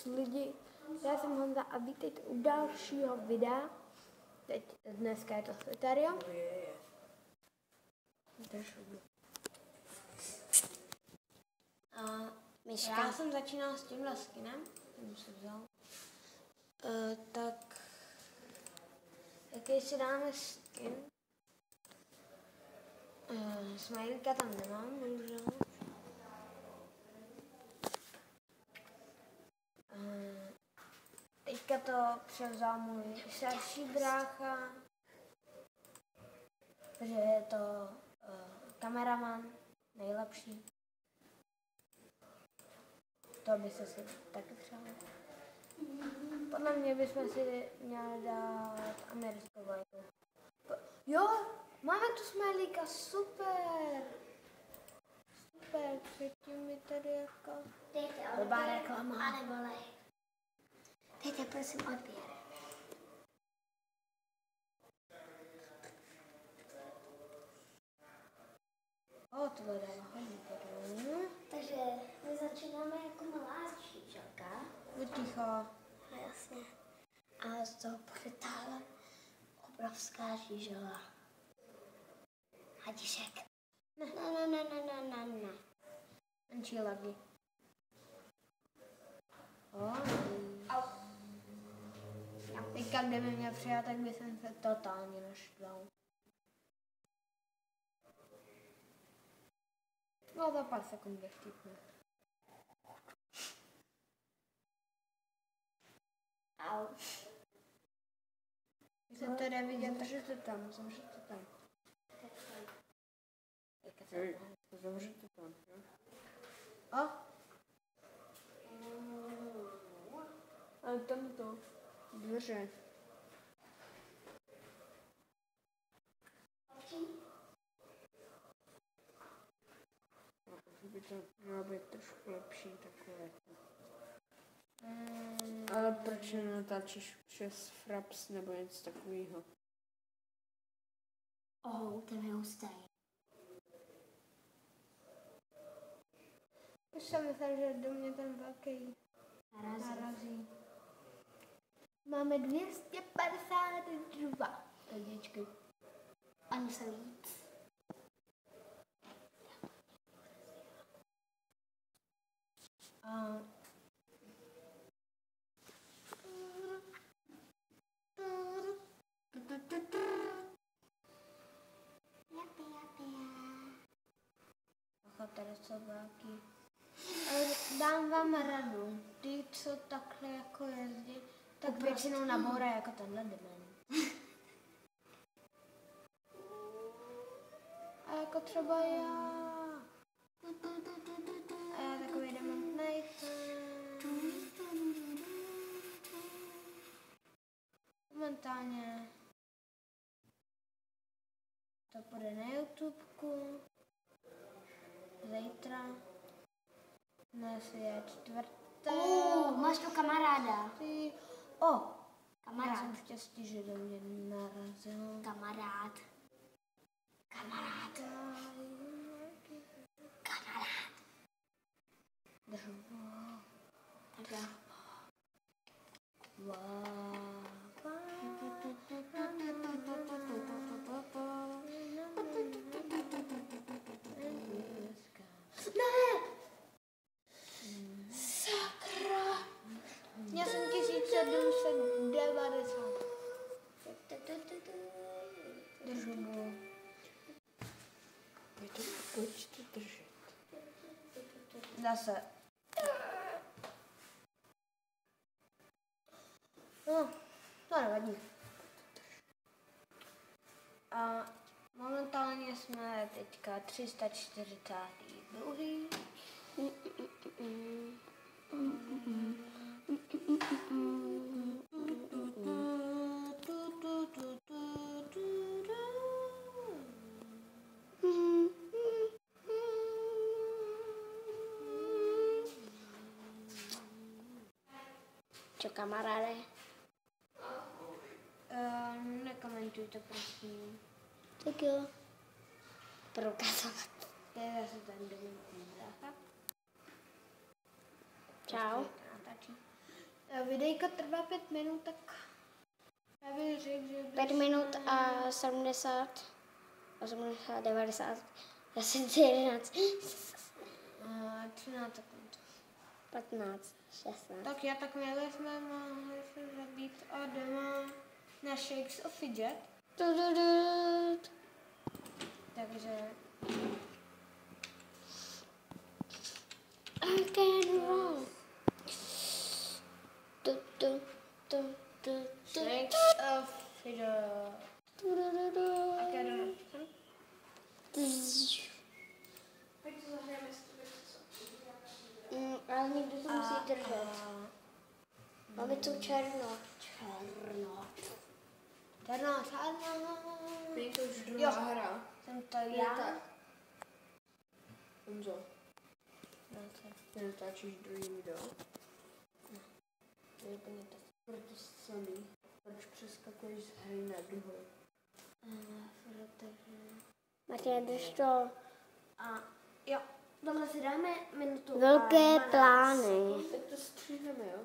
čus lidi, já jsem Honza a vítejte u dalšího videa. Dneska je to Solitario. Já jsem začínal s tímhle skinem, jsem si vzal. Tak jaký si dáme skin? Smajlíka tam nemám, bohužel. Teďka to převzal můj starší brácha, protože je to kameraman, nejlepší. To by se si taky přáli. Podle mě bychom si měli dát americkou vlajku. Jo, máme tu smajlíka, super! Super, předtím mi tady jako... Blbá reklama. Anebo like. Dejte prosím odběr. Tohle dává hodně podle. Takže my začínáme jako malá žíželka. Buď ticho. No jasně. A z toho porytála obrovská žížela. Hadišek. Ne. Menší lagy. Teďka, kdyby mě přijal, tak by jsem se totálně naštval. No za pár sekund bych chytnu. Au. Když se to jde vidět, zavřete tam. Hej, zavřete tam, jo? Ale tam to. Dveře. By to mělo být trošku lepší takové. Ale proč nenatáčíš přes Fraps nebo něco takového? Ten je hustý. Už jsem myslel, že do mě ten velký narazí. Máme 252 ledičky. Ani se víc. Tady jsou velký. Dám vám radu. Ty, co takhle jako jezdí, tak většinou nabourá jako tenhle demen. A jako třeba já. A já takový demon nejsem. Momentálně to půjde na YouTubeku. Zítra. Dnes je 4. Máš tu kamaráda. Kamarád. Já jsem štěstí, že do mě narazil. Kamarád. Drvo. Takže. Sakra! Já jsem 1790. Držbu. Je to, pojď to držet. Zase. To nevadí. A momentálně jsme teďka 342. Čo kamaráde? Nekomentujte, prosím. Tak jo. Prokazovat. To je zase ten dementní brácha. Čau. Natáčí. Videjka trvá 5 minut, tak já bych řekl, že... 5 minut a 70, 80, 90, 10, 11, 13 sekund. 15, 16. Tak já takhle jsme mohli se zabít a jdeme na Shakes of Fidget. Takže... I can roll. Shakes of Fidget. Okay, Pojď to zahrajeme s tebe. Ale někdo to musí držet. Máme tu černo. Černá. Není to už druhá hra. Jsem to já. Honzo, ty natáčíš druhý video. To je úplně to. Proto samý. Proč přeskakuješ z hry na druhou? Matěj, drž to. A jo, tohle si dáme minutu. Velké plány. Tak to stříhneme, jo?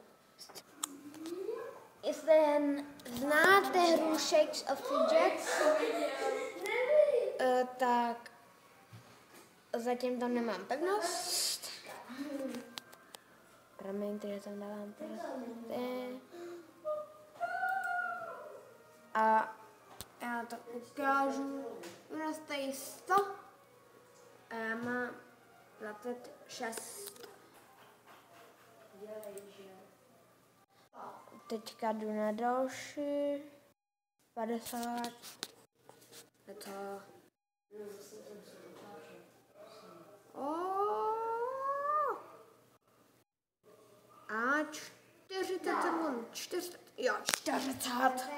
Jestli znáte hru Shakes of Fidget, tak zatím tam nemám pevnost. Promiňte, že tam dávám pevnost. A já to ukážu. U nás tady 100 a já mám 26. Teďka jdu na další. 50. Je to... A 40 sekund. 40. Jo, 40.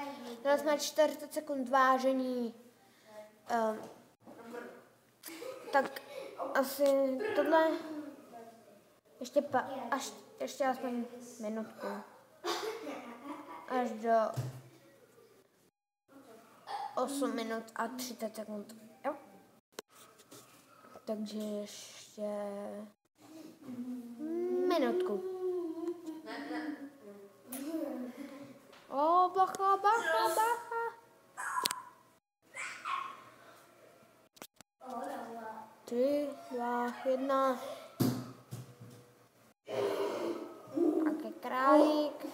Teraz má 40 sekund vážení. Tak asi tohle ještě aspoň minutku. Až do 8 minut a 30 sekund. Jo? Takže ještě minutku. O, bacha. 3, 2, 1. Také králík.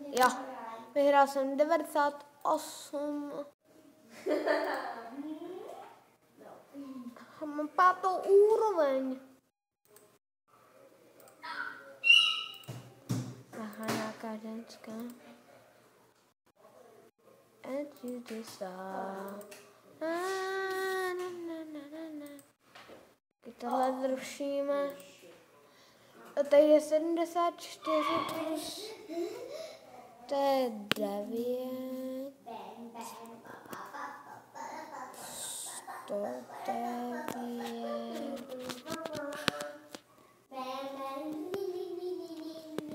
Jo, vyhrál jsem 98. Mám 5. úroveň. Aha, nějaká ženská. And you decide. Když tohle zrušíme. A tady je 74 plus. To je 9.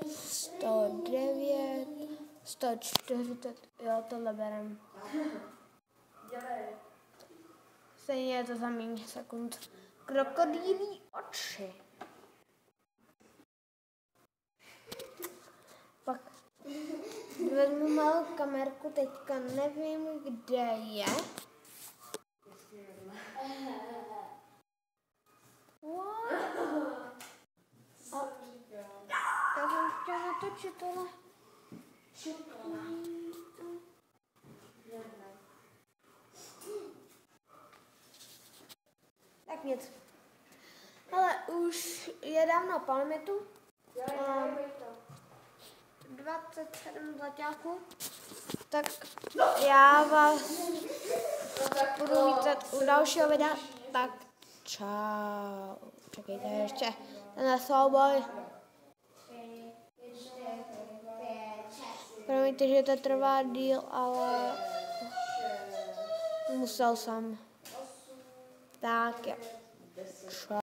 109. 140. Jo, tohle berem. Stejně je to za méně sekund. Krokodýlí oči. Pak vezmu malou kamerku, teďka nevím, kde je. What? Já jsem chtěla natočit tohle. Tak nic. Ale už je dávno po limitu. 27 zaťáků. Tak já vás budu vítat u dalšího videa. Tak čau. Čekejte ještě ten souboj. Promiňte, že to trvá díl, ale musel jsem. Tak jo. Čau.